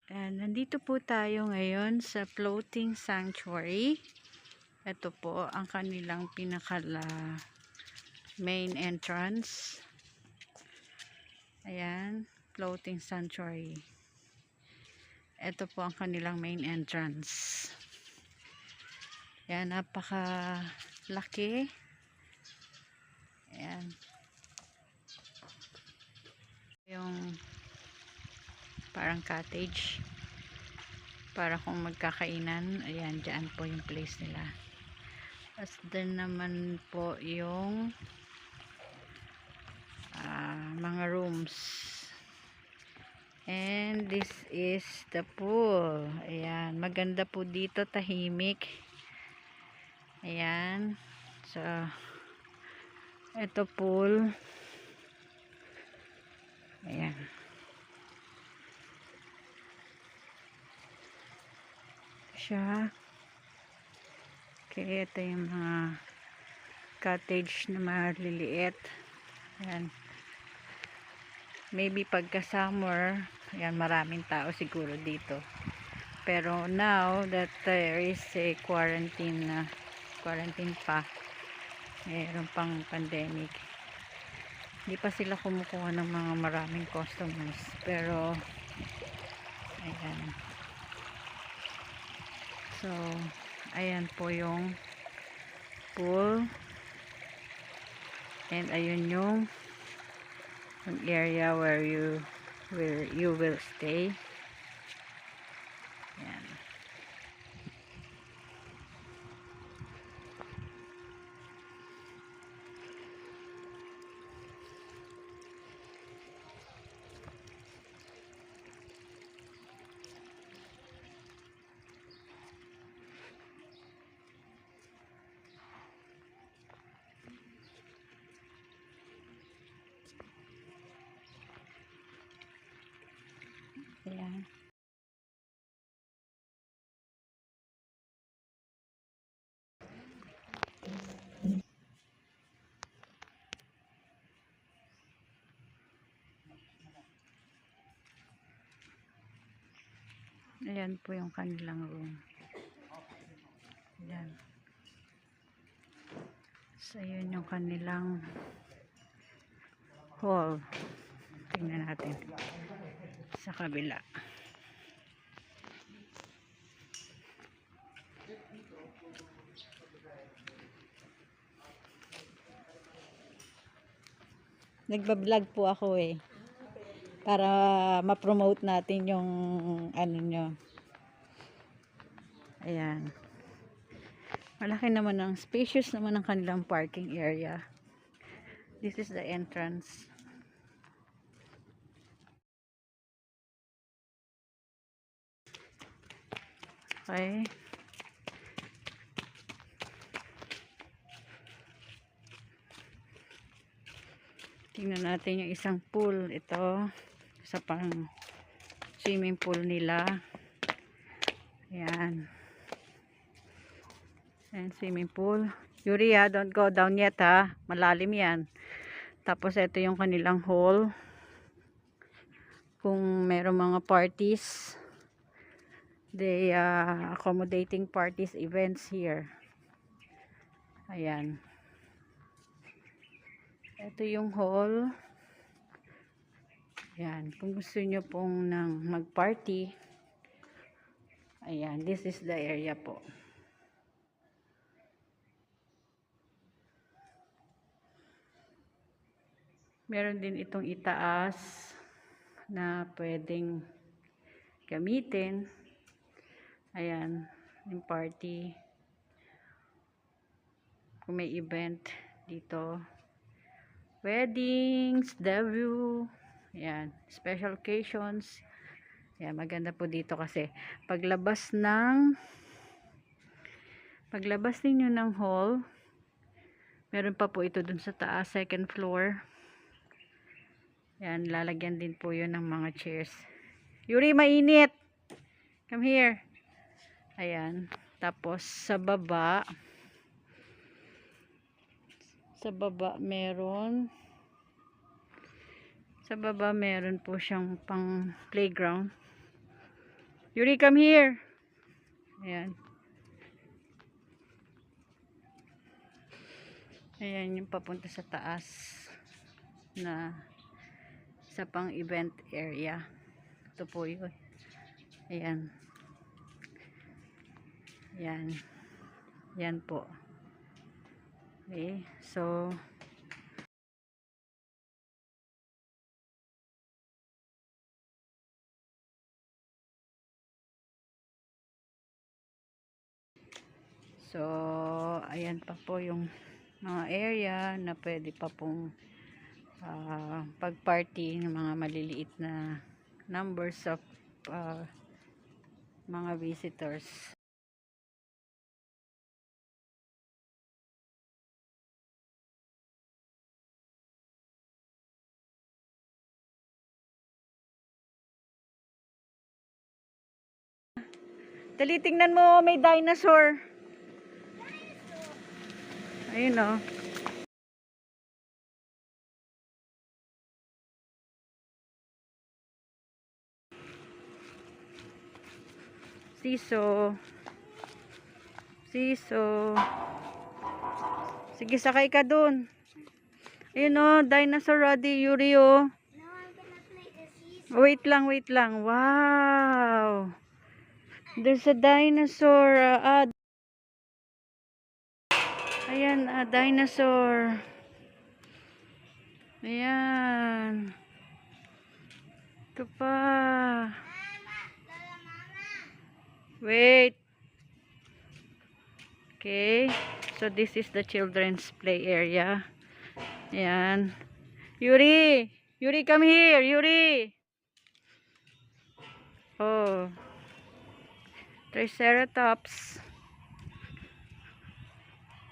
Nandito po tayo ngayon sa floating sanctuary. Ito po ang kanilang pinakala main entrance. Ayan, floating sanctuary. Ito po ang kanilang main entrance. Ayan, napaka laki. Ayan. Yung parang cottage. Para kung magkakainan, ayan, dyan po yung place nila. As din naman po yung mga rooms. And this is the pool. Ayan, maganda po dito, tahimik. Ayan. So, ito pool. Ayan. Siya. Okay, ito yung mga cottage na maliliit. Ayan. Maybe pagka summer, ayan, maraming tao siguro dito. Pero now that there is a quarantine pa, mayroon pang pandemic, hindi pa sila kumukuha ng mga maraming customers. Pero ayan, so ayan po yung pool, and ayun yung area where you will stay. Ayan. Ayan. Ayan po yung kanilang room. Ayan. So, yun yung kanilang hall. Tingnan natin sa kabila. Nagba-vlog po ako para ma-promote natin yung ano nyo. Ayan. Malaki naman ang spacious naman ang kanilang parking area. This is the entrance. Okay. Tingnan natin yung isang pool. Ito. Sa pang swimming pool nila. Ayan. Ayan, swimming pool. Yuri don't go down yet Malalim yan. Tapos ito yung kanilang hall. Kung merong mga parties, they accommodating parties, events here. Ayan. Ito yung hall. Ayan. Kung gusto nyo pong mag-party, ayan, this is the area po. Meron din itong itaas na pwedeng gamitin. Ayan, yung party. Kung may event dito. Weddings, debut. Ayan, special occasions. Ayan, maganda po dito kasi paglabas ninyo ng hall, meron pa po ito dun sa taas, second floor. Ayan, lalagyan din po yun ng mga chairs. Yuri, mainit! Come here. Ayan. Tapos sa baba meron po siyang pang playground. Yuri, come here. Ayan. Ayan yung papunta sa taas na sa pang event area. Ito po yun. Ayan. Ayan. Yan po. Okay. So, ayan pa po yung mga area na pwede pa pong pag-party ng mga maliliit na numbers of mga visitors. Dali, tingnan mo, may dinosaur. Ayun o. Siso. Sige, sakay ka dun. Ayun o, dinosaur, Roddy, Yuri o. Wait lang. Wow. There's a dinosaur. Ayan, dinosaur. Ayan. Ito pa. Wait. Okay. So, this is the children's play area. Ayan. Yuri, come here. Yuri. Oh. Triceratops.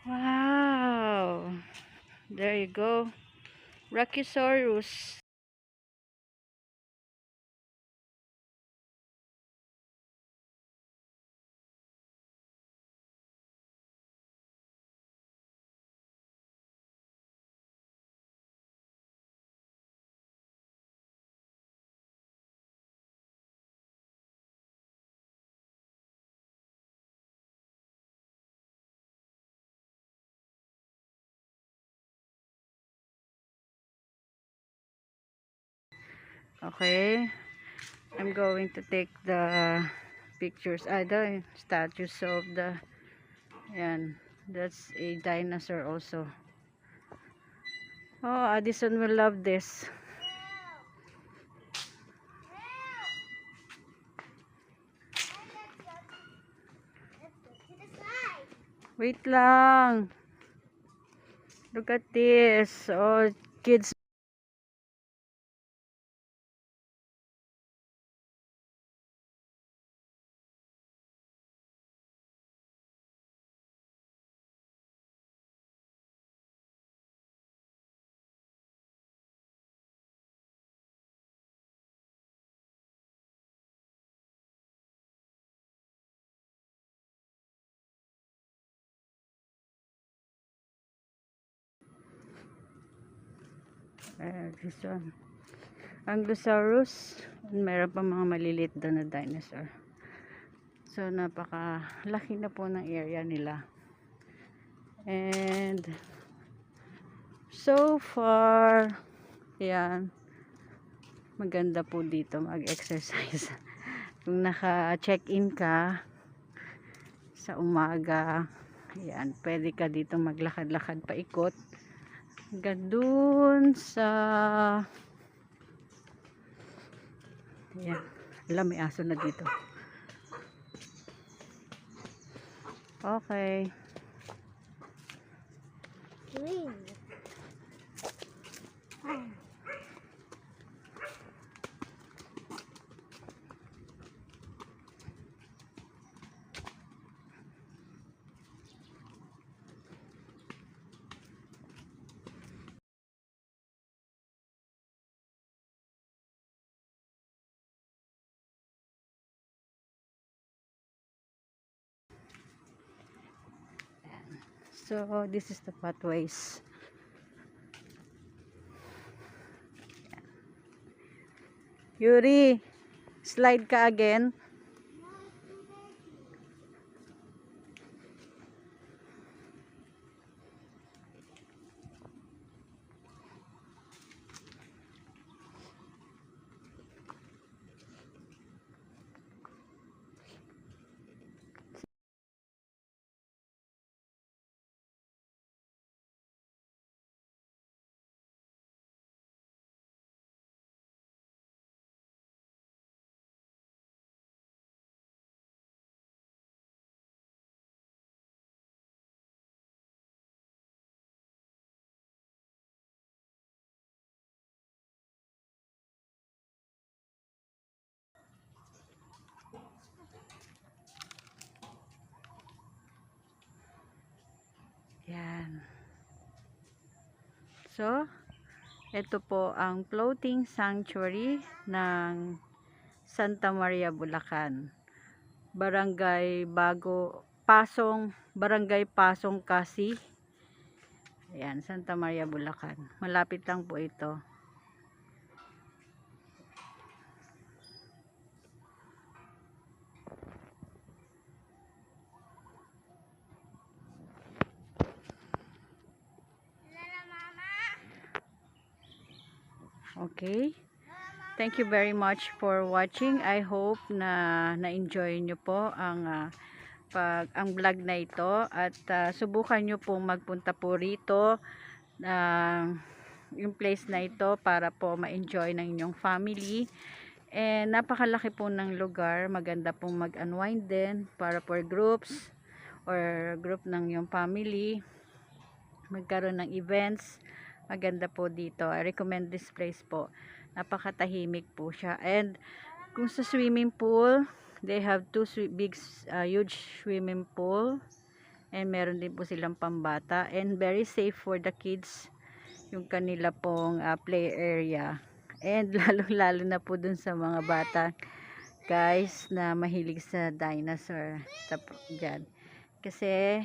Wow. There you go. Brachiosaurus. Okay. I'm going to take the pictures. The statues of the... Yan. That's a dinosaur also. Oh, Addison will love this. Wait lang. Look at this. Oh, kids. This one. Ankylosaurus. Meron pa mga maliliit doon na dinosaur. So, napaka-laki na po ng area nila. And, so far, yan, maganda po dito mag-exercise. Kung naka-check-in ka sa umaga, yan, pwede ka dito maglakad-lakad paikot. Hanggang dun sa... Yan. Alam, may aso na dito. Okay. So, this is the pathways. Yuri, slide ka again. So, ito po ang floating sanctuary ng Santa Maria, Bulacan. Barangay Pasong Kasi. Ayan, Santa Maria, Bulacan. Malapit lang po ito. Okay. Thank you very much for watching. I hope na na-enjoy nyo po ang vlog na ito at subukan nyo pong magpunta po rito yung place na ito para po ma-enjoy ng inyong family. And napakalaki po ng lugar, maganda pong mag-unwind din para for groups or group ng yung family magkaroon ng events. Maganda po dito. I recommend this place po. Napakatahimik po siya. And kung sa swimming pool, they have two huge swimming pool. And meron din po silang pambata. And very safe for the kids yung kanila pong play area. And lalo na po dun sa mga bata guys na mahilig sa dinosaur dyan. Kasi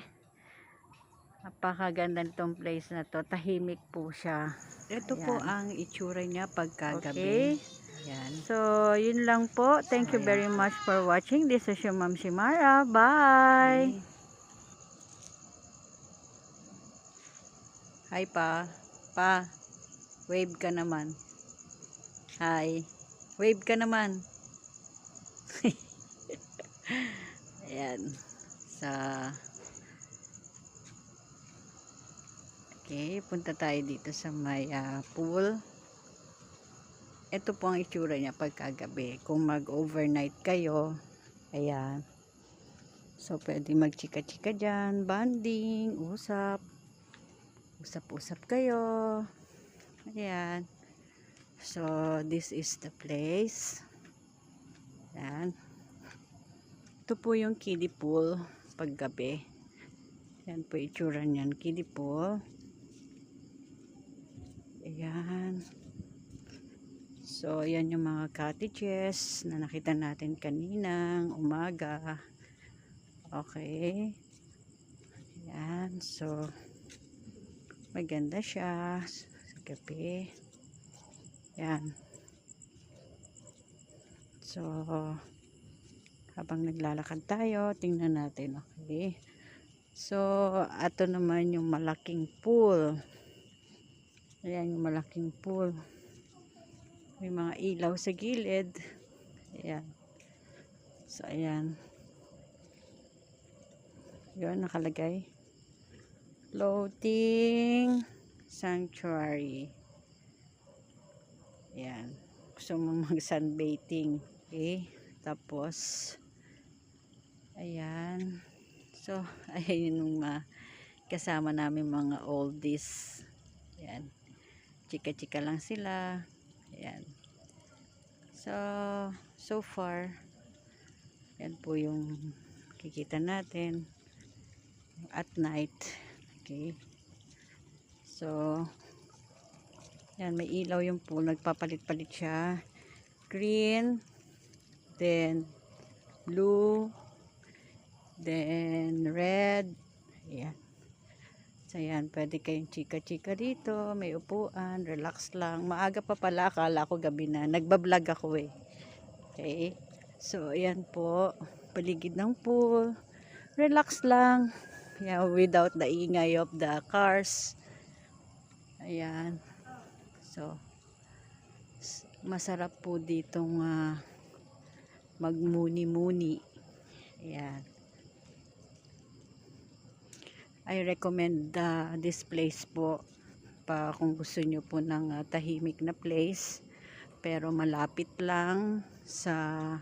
napakaganda nitong place na to. Tahimik po siya. Ito po ang itsura niya pagkagabi. Okay. Ayan. So, yun lang po. Thank you very much for watching. This is your Ma'am Shimara. Bye! Okay. Hi pa. Pa. Wave ka naman. Hi. Wave ka naman. Ayan. Okay, punta tayo dito sa may pool. Ito po ang itsura niya pagkagabi. Kung mag-overnight kayo, ayan. So, pwede mag-chika-chika dyan, banding, usap-usap kayo. Ayan. So, this is the place. Ayan. Ito po yung kiddie pool paggabi. Ayan po itsura niyan, kiddie pool. Ayan. So, ayan yung mga cottages na nakita natin kaninang umaga. Okay. Ayan. So, maganda siya sa gabi. Ayan. So, habang naglalakad tayo, tingnan natin. Okay. So, ato naman yung malaking pool. Ayan yung malaking pool. May mga ilaw sa gilid. Ayan. So, ayan. Yun, nakalagay. Floating sanctuary. Ayan. Gusto mo mag-sunbathing. Okay. Tapos, ayan. So, ayan yung kasama namin mga oldies. Ayan. Chika-chika lang sila. Ayan. So far, yan po yung kikita natin at night. Okay. So, yan, may ilaw yung pool. Nagpapalit-palit siya. Green, then blue, then red. Ayan. So, yan, pwede kayong chika-chika dito. May upuan, relax lang. Maaga pa pala, akala ko gabi na. Nagbablog ako eh. Okay. So, ayan po. Paligid ng pool. Relax lang. Yeah, without the ingay of the cars. Ayan. So, masarap po ditong magmuni-muni. Ayan. I recommend this place po kung gusto nyo po ng tahimik na place pero malapit lang sa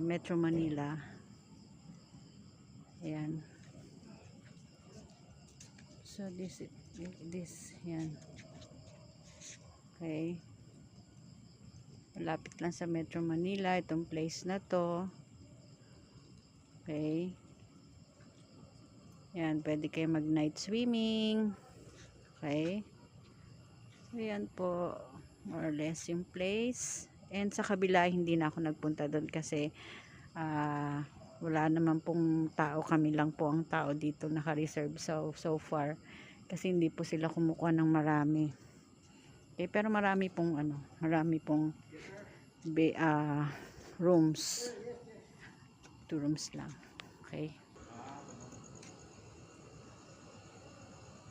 Metro Manila. Ayan. So this yan. Okay. Malapit lang sa Metro Manila itong place na to. Okay. Yan, pwede kayo mag night swimming. Okay. So, yan po. More or less yung place. And sa kabila, hindi na ako nagpunta doon kasi wala naman pong tao. Kami lang po ang tao dito naka-reserve so far. Kasi hindi po sila kumukuha ng marami. Okay, pero marami pong rooms. 2 rooms lang. Okay.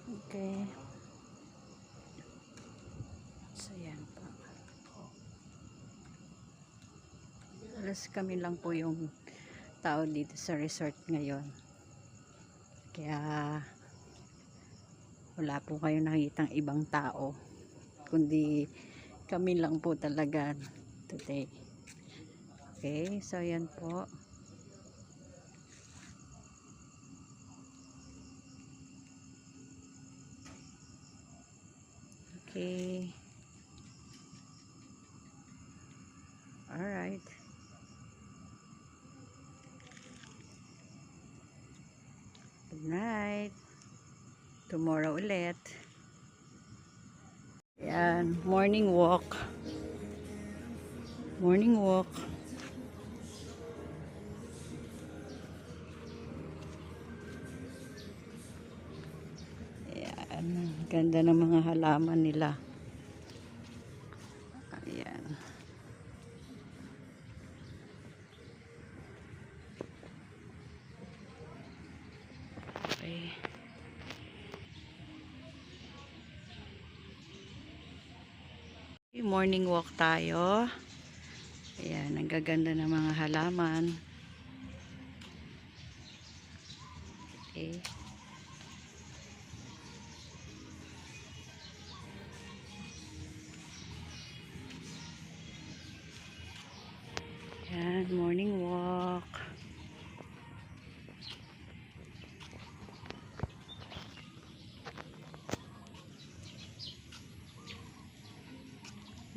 Okay. So, yan po. Alas kami lang po yung tao dito sa resort ngayon. Kaya, wala po kayo nakitang ibang tao. Kundi, kami lang po talaga today. Okay. So, yan po. Okay. Alright. Good night. Tomorrow ulit. Yan. Morning walk. Morning walk. Yan. Ganda ng mga halaman nila. Ayan. Okay. Morning walk tayo. Ayan, ang gaganda ng mga halaman. Okay. Ayan, morning walk.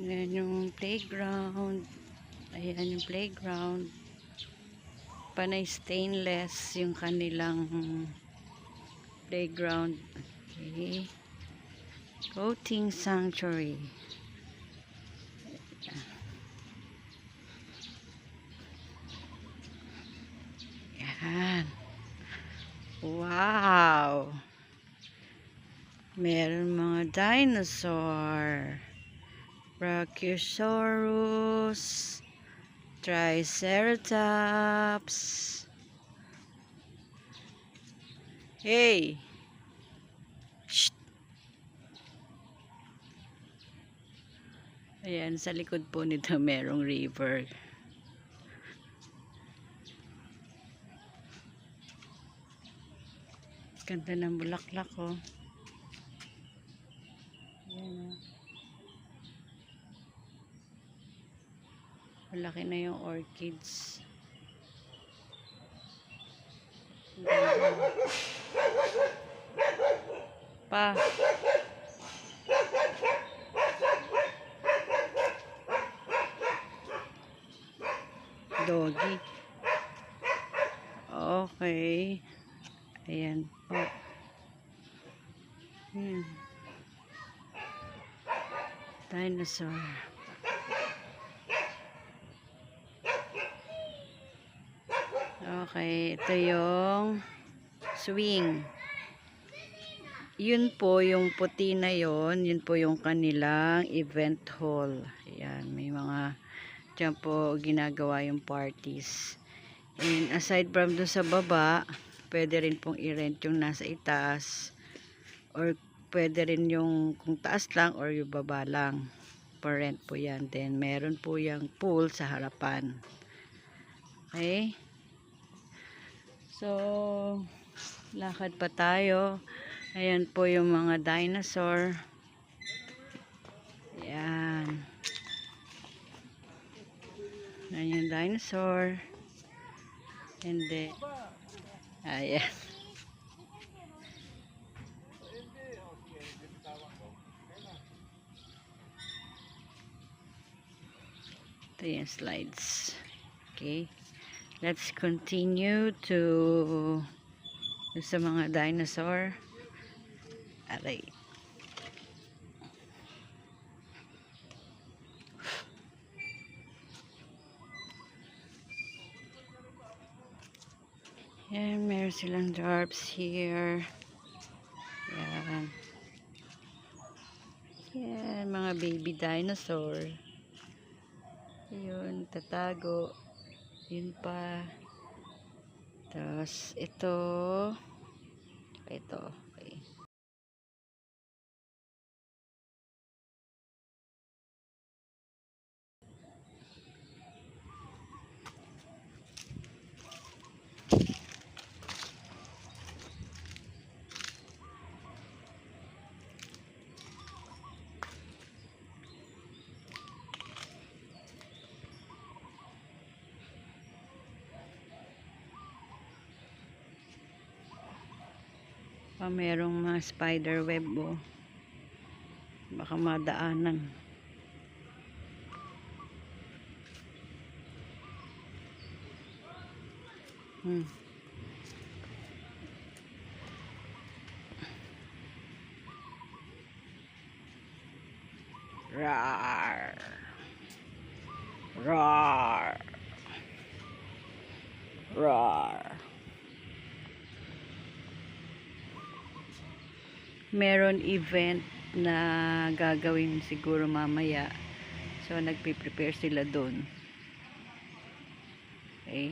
Ayan yung playground. Ayan yung playground. Panay stainless yung kanilang playground. Okay. Boating sanctuary. Yan. Wow. Meron mga dinosaur. Brachiosaurus. Triceratops. Hey. Shh. Ayan, sa likod po nito merong river. Ganda ng bulaklak, oh. Ayan, oh. Malaki na yung orchids. Pa. Doggy. Okay. Ayan po. Dinosaur. Okay. Ito yung swing. Yun po, yung puti na yun po yung kanilang event hall. Ayan, may mga dyan po ginagawa yung parties. And aside from doon sa baba, pwede rin pong i-rent yung nasa itaas. Or pwede rin yung kung taas lang or yung baba lang. For rent po yan. Then meron po yung pool sa harapan. Okay? So, lakad pa tayo. Ayan po yung mga dinosaur. Ayan. Ayan yung dinosaur. And then, ayan. Ito yung slides. Okay. Let's continue to Yung sa mga dinosaur. Aray. Yan, meron silang dwarfs here. Yan. Yan, mga baby dinosaur. Yun, tatago. Yun pa. Tapos, ito. Ito. Okay. Merong mga spider web, oh. Baka madaanan. Rar. Rar. Rar. Meron event na gagawin siguro mamaya. So, nagpe-prepare sila doon. Okay.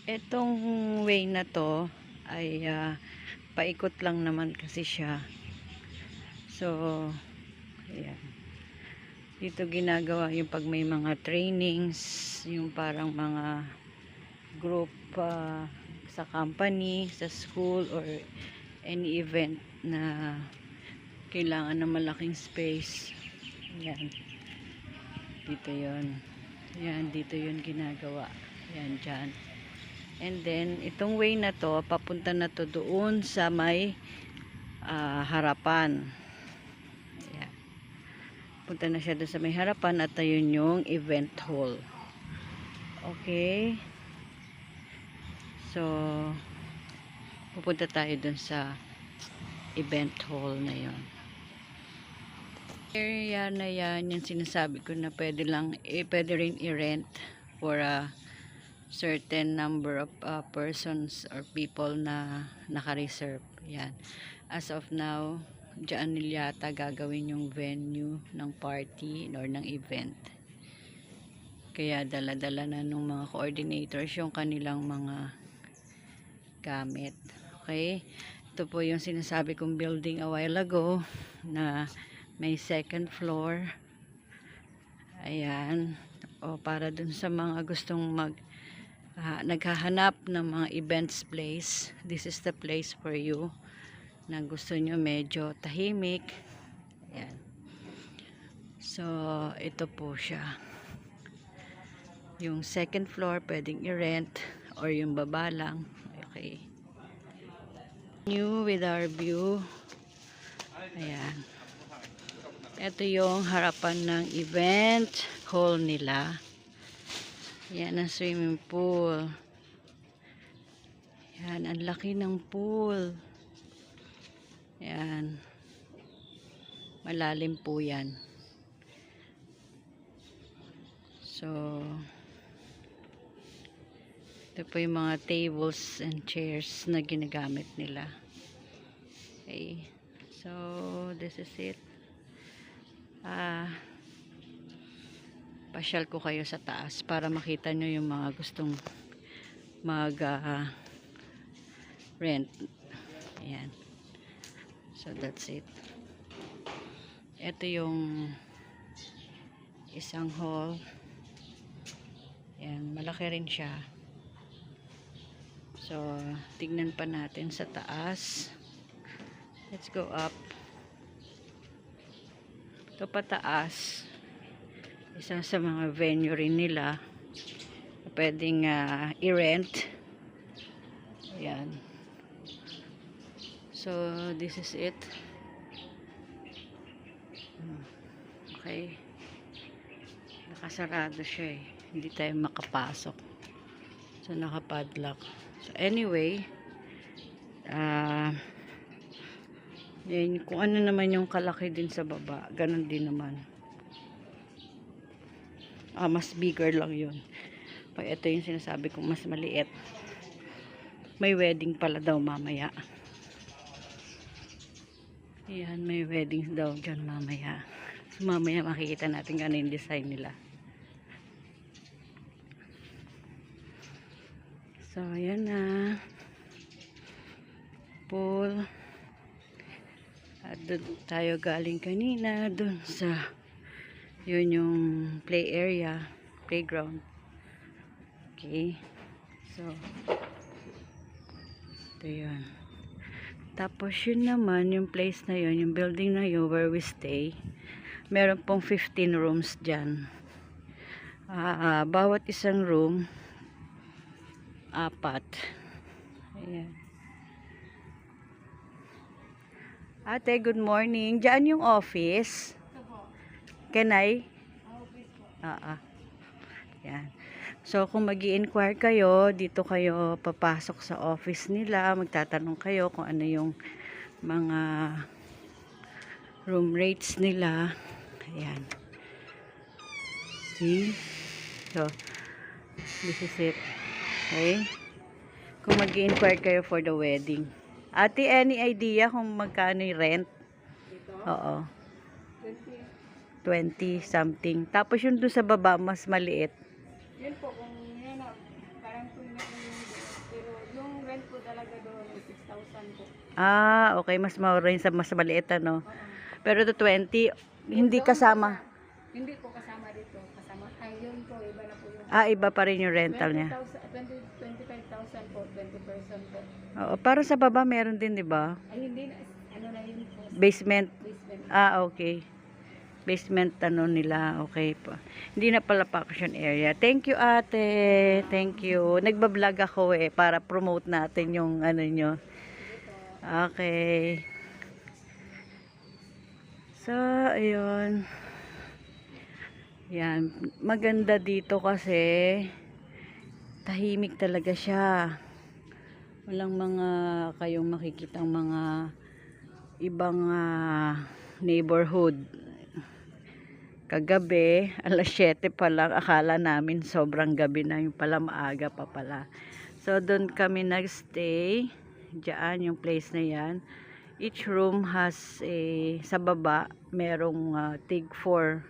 Etong way na to ay paikot lang naman kasi siya. So, ayan. Dito ginagawa yung pag may mga trainings, yung parang mga group sa company, sa school, or any event na kailangan ng malaking space. Ayan. Dito yon. Ayan, dito yon ginagawa. Ayan, dyan. And then, itong way na to, papunta na to doon sa may harapan. Ayan. Punta na siya doon sa may harapan at ayun yung event hall. Okay. So, pupunta tayo doon sa event hall na yon. Area na yan, yung sinasabi ko na pwede lang, pwede rin i-rent for a certain number of persons or people na naka-reserve. Yan. As of now, dyan nila yata gagawin yung venue ng party or ng event. Kaya dala-dala na nung mga coordinators yung kanilang mga gamit. Okay? Ito po yung sinasabi kong building a while ago na may second floor. Ayan. O para dun sa mga gustong naghahanap ng mga events place, this is the place for you na gusto nyo medyo tahimik. Ayan. So, ito po siya. Yung second floor pwedeng i-rent or yung baba lang. Okay. New with our view. Ayan. Ito yung harapan ng event hall nila. Yan ang swimming pool. Yan, ang laki ng pool. Yan. Malalim po yan. So, ito po yung mga tables and chairs na ginagamit nila. Okay. So, this is it. Pasyal ko kayo sa taas para makita nyo yung mga gustong rent. Ayan. So, that's it. Ito yung isang hall. Yan, malaki rin siya. So, tignan pa natin sa taas. Let's go up. Ito pataas. Isa sa mga venue rin nila. Pwedeng i-rent. Ayan. So, this is it. Okay. Nakasarado siya eh. Hindi tayo makapasok. So, nakapadlock. So, anyway, yun, kung ano naman yung kalaki din sa baba, ganun din naman. Mas bigger lang yun. Kaya ito yung sinasabi kong mas maliit. May wedding pala daw mamaya. Ayan, may weddings daw dyan mamaya. So, mamaya makikita natin ano yung design nila. So, ayan na. Pool. At doon tayo galing kanina. Doon sa yun yung play area. Playground. Okay. So, ito yun. Tapos yun naman, yung place na yun, yung building na yun where we stay. Meron pong 15 rooms dyan. Bawat isang room, 4. Ayan. Ate, good morning. Diyan yung office. Can I? Yan. So, kung mag-i-inquire kayo, dito kayo papasok sa office nila. Magtatanong kayo kung ano yung mga room rates nila. Ayan. See? So, this is it. Okay? Kung mag-i-inquire kayo for the wedding. Ate, any idea kung magkano yung rent? Dito? Oo. 20. 20 something. Tapos yung doon sa baba, mas maliit. Yun po, kung yan na, parang po na yung pero yung rent po talaga doon ay 6,000 po. Okay. Mas mura rin sa mas maliit, ano? Pero to 20, hindi Doon kasama. Hindi po kasama dito. Kasama. Ay, yun po, iba na po yung Iba pa rin yung rental niya. 25,000 po, 20% po. Oo, para sa baba meron din, 'di ba? Ay, hindi na, ano na yun po. Basement. Basement. Okay. Basement ano nila. Okay pa. Hindi na pala vacation area. Thank you, ate. Thank you. Nagba-vlog ako para promote natin yung ano nyo. Okay. So, ayun. Yan. Maganda dito kasi tahimik talaga siya. Walang mga kayong makikitang mga ibang neighborhood. Kagabi, alas 7 pa lang, akala namin sobrang gabi na, yung pala maaga pa pala. So, doon kami nagstay. Diyan, yung place na yan. Each room has sa baba, merong tig 4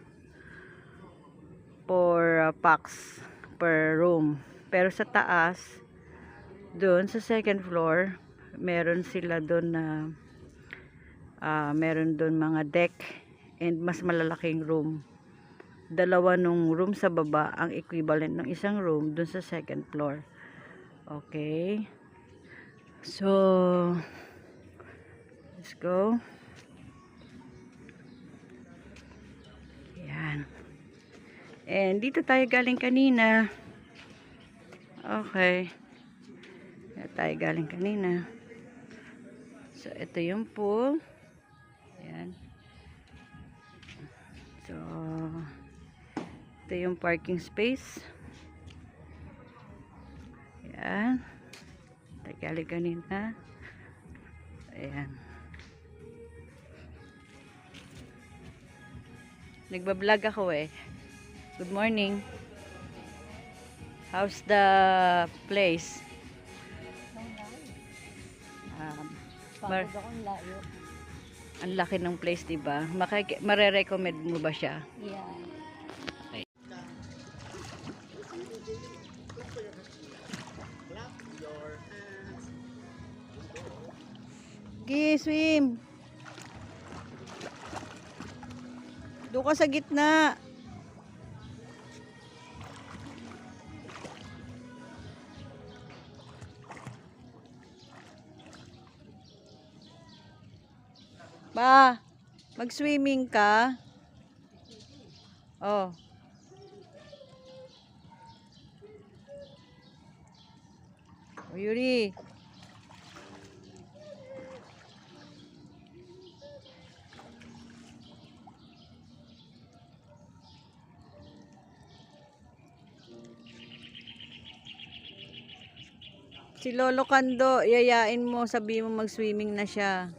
packs per room. Pero sa taas, doon sa second floor, meron sila doon na meron doon mga deck and mas malalaking room. Dalawa nung room sa baba ang equivalent ng isang room doon sa second floor. Okay. So, let's go. Yan. And dito tayo galing kanina. Okay. Tayo galing kanina. So, ito yung pool. Ayan. So, ito yung parking space. Ayan. Tayo galing kanina. Ayan. Nagbablog ako Good morning. How's the place? Pagod akong layo. Ang laki ng place, diba? Mare-recommend mo ba siya? Yeah. Okay. Gi, swim. Doon ka sa gitna. Ba, mag-swimming ka? Oh. O, Yuri. Si Lolo Kando, yayain mo, sabi mo mag-swimming na siya.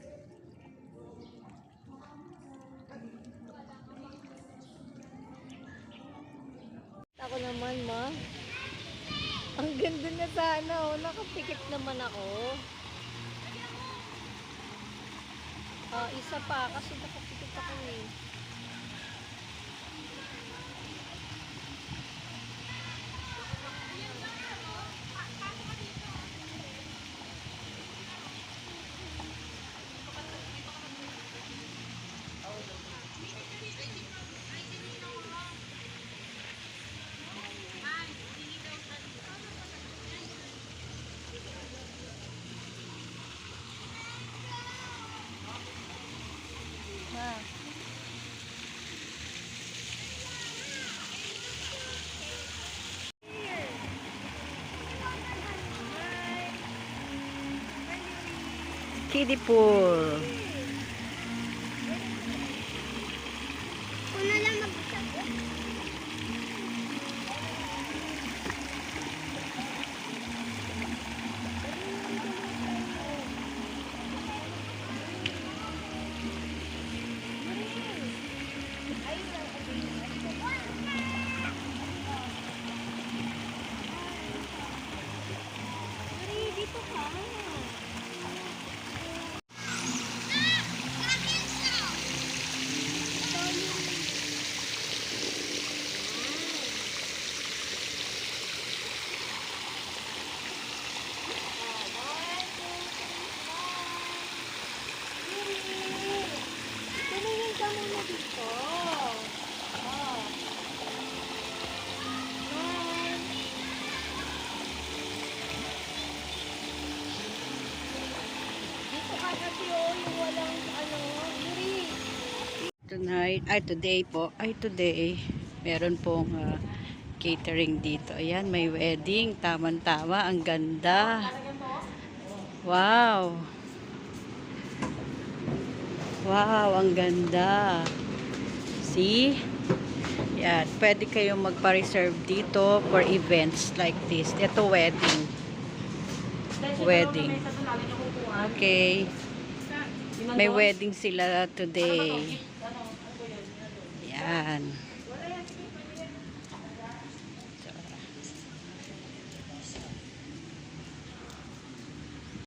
Ako naman, ma. Ang ganda na sana, oh. Nakapikit naman ako. Isa pa, kasi nakapikit ako eh. Kiddie pool. Una lang mag-isa. Dito ka. Tumingin ka muna dito. Oh. Yan. Dito ka kasi oh, yung walang ano, Yuri. Today, meron pong catering dito. Ayan, may wedding. Tama-tama, ang ganda. Wow. Wow, ang ganda. See? Yan, pwede kayong magpa-reserve dito for events like this. Ito, wedding. Wedding. Okay. May wedding sila today. Yan.